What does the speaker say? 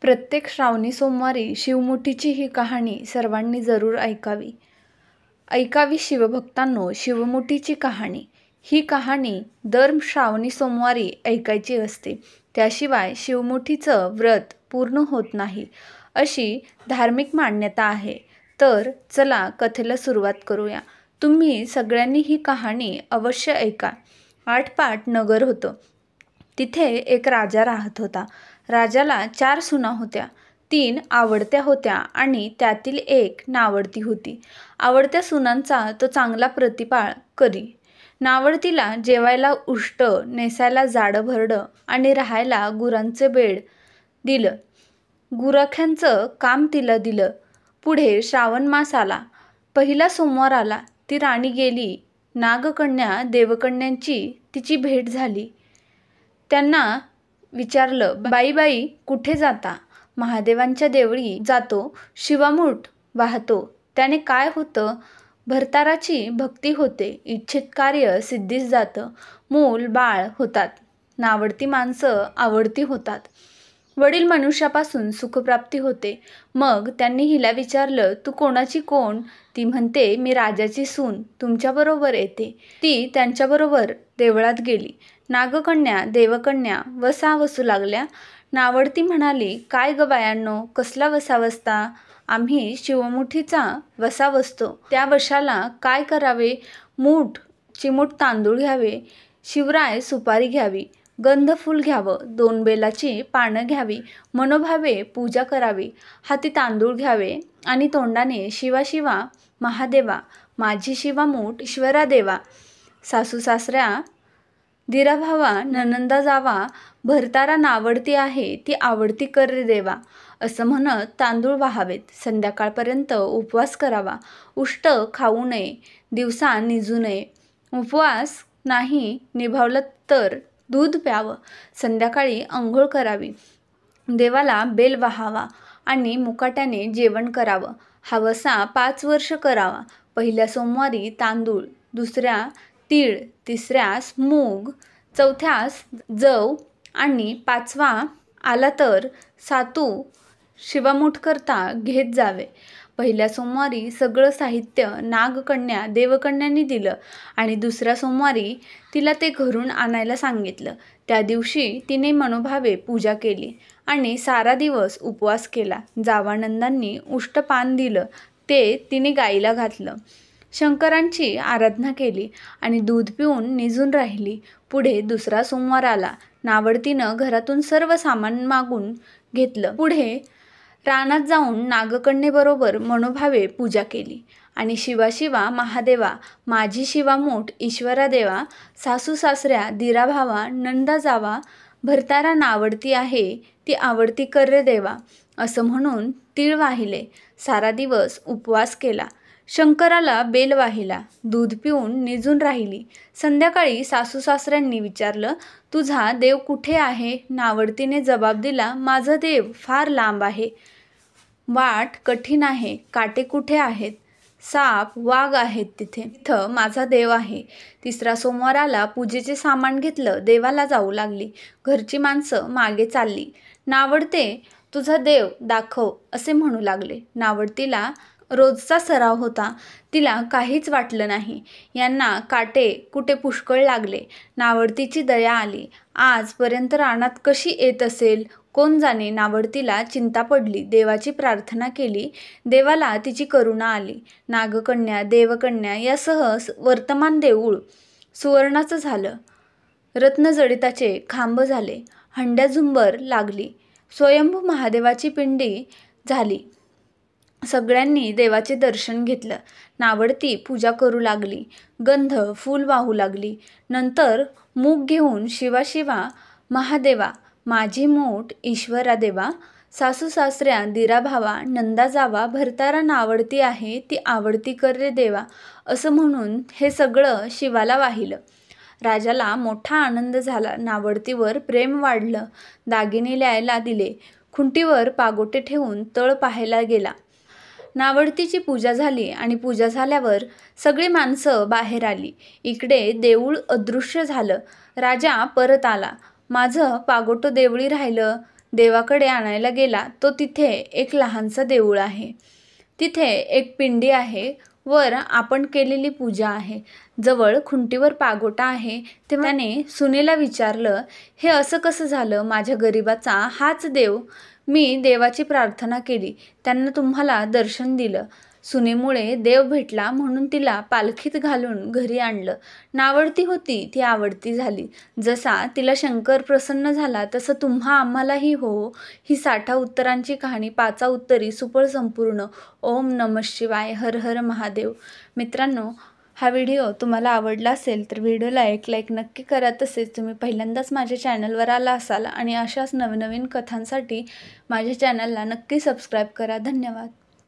प्रत्येक श्रावणी सोमवारी शिवमुठीची ही कहाणी सर्वांनी जरूर ऐकावी. ऐकावी शिवभक्तांनो शिवमुठीची कहाणी. ही कहाणी दर श्रावणी सोमवारी ऐकायची असते. त्याशिवाय शिवमुठीचं व्रत पूर्ण होत नाही, अशी धार्मिक मान्यता आहे. तर चला कथेला सुरुवात करूया. तुम्ही सगळ्यांनी ही कहाणी अवश्य ऐका. आटपाट नगर होतं. तिथे एक राजा राहत होता. राजाला 4 सुना होत्या. 3 आवडत्या होत्या आणि त्यातील एक नावडती होती. आवडत्या सुनांचा तो चांगला प्रतिपाळ करी. नावडतीला जेवायला उष्ट, नेसायला जाडं भरडं आणि राहायला गुरांचे बेड दिलं. गुराख्यांचं काम तिला दिलं. पुढे श्रावण मास आला. पहिला सोमवार आला. ती राणी गेली. नागकन्या देवकन्यांची तिची भेट झाली. त्यांना विचारलं, बाई कुठे जाता? महादेवांच्या देवळी जातो. शिवामूठ वाहतो. त्याने काय होतं? भरताराची भक्ती होते. इच्छित कार्य सिद्धीस जातं. मूल बाळ होतात. नावडती माणसं आवडती होतात. वडील मनुष्यापासून सुखप्राप्ती होते. मग त्यांनी हिला विचारलं, तू कोणाची कोण? ती म्हणते, मी राजाची सून तुमच्याबरोबर येते. ती त्यांच्याबरोबर देवळात गेली. नागकन्या देवकन्या वसा वसू लागल्या. नावडती म्हणाली, काय ग बायांनो, कसला वसा वसता? आम्ही शिवमुठीचा वसा वसतो. त्या वशाला काय करावे? चिमूट तांदूळ घ्यावे. शिवराय सुपारी घ्यावी. गंधफूल घ्यावं. 2 बेलाची पानं घ्यावी. मनोभावे पूजा करावी. हाती तांदूळ घ्यावे आणि तोंडाने शिवा शिवा महादेवा, माझी शिवामूठ ईश्वरा देवा, सासू सासऱ्या दिराभावा, ननंदा जावा, भरतारा नावडती आहे ती आवडती कर रे देवा, असं म्हणत तांदूळ वाहावेत. संध्याकाळपर्यंत उपवास करावा. उष्ट खाऊ नये. दिवसा निजू नये. उपवास नाही निभावला तर दूध प्यावं. संध्याकाळी अंघोळ करावी. देवाला बेल वाहावा आणि मुकाट्याने जेवण करावं. हा वसा 5 वर्ष करावा. पहिल्या सोमवारी तांदूळ, दुसऱ्या तीळ, तिसऱ्यास मूग, चौथ्यास जव आणि 5वा आला तर सातू शिवामूठ करता घेत जावे. पहिल्या सोमवारी सगळं साहित्य नागकन्या देवकन्यांनी दिलं आणि दुसऱ्या सोमवारी तिला ते घरून आणायला सांगितलं. त्या दिवशी तिने मनोभावे पूजा केली आणि सारा दिवस उपवास केला. जावानंदांनी उष्टपान दिलं. ते तिने गाईला घातलं. शंकरांची आराधना केली आणि दूध पिऊन निजून राहिली. पुढे दुसरा सोमवार आला. नावडतीनं घरातून सर्व सामान मागून घेतलं. पुढे रानात जाऊन नागकन्येबरोबर मनोभावे पूजा केली आणि शिवा शिवा महादेवा, माझी शिवामूठ ईश्वरा देवा, सासू सासऱ्या दिराभावा, नंदा जावा, भरतारा नावडती आहे ती आवडती कर रे देवा, असं म्हणून तीळ वाहिले. सारा दिवस उपवास केला. शंकराला बेल वाहिला. दूध पिऊन निजून राहिली. संध्याकाळी सासू सासऱ्यांनी विचारलं, तुझा देव कुठे आहे? नावडतीने जबाब दिला, माझा देव फार लांब आहे. वाट कठीण आहे. काटे कुठे आहेत? साप वाघ आहेत तिथं माझा देव आहे. तिसरा सोमवार आला. पूजेचे सामान घेतलं. देवाला जाऊ लागली. घरची माणसं मागे चालली. नावडते, तुझा देव दाखव असे म्हणू लागले. नावडतीला रोजचा सराव होता. तिला काहीच वाटलं नाही. यांना काटे कुठे पुष्कळ लागले. नावडतीची दया आली. आजपर्यंत रानात कशी येत असेल कोण जाणे. नावडतीला चिंता पडली. देवाची प्रार्थना केली. देवाला तिची करुणा आली. नागकन्या देवकन्या यासह वर्तमान देऊळ सुवर्णाचं झालं. रत्नजडिताचे खांब झाले. हंड्या झुंबर लागली. स्वयंभू महादेवाची पिंडी झाली. सगळ्यांनी देवाचे दर्शन घेतलं. नावडती पूजा करू लागली. गंध फूल वाहू लागली. नंतर मूग घेऊन शिवा शिवा महादेवा, माझी मूठ ईश्वरा देवा, सासू सासऱ्या दिराभावा, नंदा जावा, भरतारा नावडती आहे ती आवडती कर रे देवा, असं म्हणून हे सगळं शिवाला वाहिलं. राजाला मोठा आनंद झाला. नावडतीवर प्रेम वाढलं. दागिने ल्यायला दिले. खुंटीवर पागोटे ठेवून तळ पाहायला गेला. नावडतीची पूजा झाली आणि पूजा झाल्यावर सगळी माणसं बाहेर आली. इकडे देऊळ अदृश्य झालं. राजा परत आला. माझं पागोटं देवळी राहिलं. देवाकडे आणायला गेला तो तिथे एक लहानसा देऊळ आहे. तिथे एक पिंडी आहे. वर आपण केलेली पूजा आहे. जवळ खुंटीवर पागोटा आहे. तेव्हा त्याने सुनेला विचारलं, हे असं कसं झालं? माझ्या गरिबाचा हाच देव. मी देवाची प्रार्थना केली, त्यांना तुम्हाला दर्शन दिलं. सुनेमुळे देव भेटला म्हणून तिला पालखीत घालून घरी आणलं. नावडती होती ती आवडती झाली. जसा तिला शंकर प्रसन्न झाला तसं तुम्हा आम्हालाही हो. ही 60 उत्तरांची कहाणी 5 उत्तरी सुफळ संपूर्ण. ओम नमः शिवाय. हर हर महादेव. मित्रांनो, हा व्हिडिओ तुम्हाला आवडला असेल तर व्हिडिओला एक लाईक नक्की करा. तसेच तुम्ही पहिल्यांदाच माझ्या चॅनलवर आला असाल आणि अशाच नवनवीन कथांसाठी माझ्या चॅनलला नक्की सबस्क्राईब करा. धन्यवाद.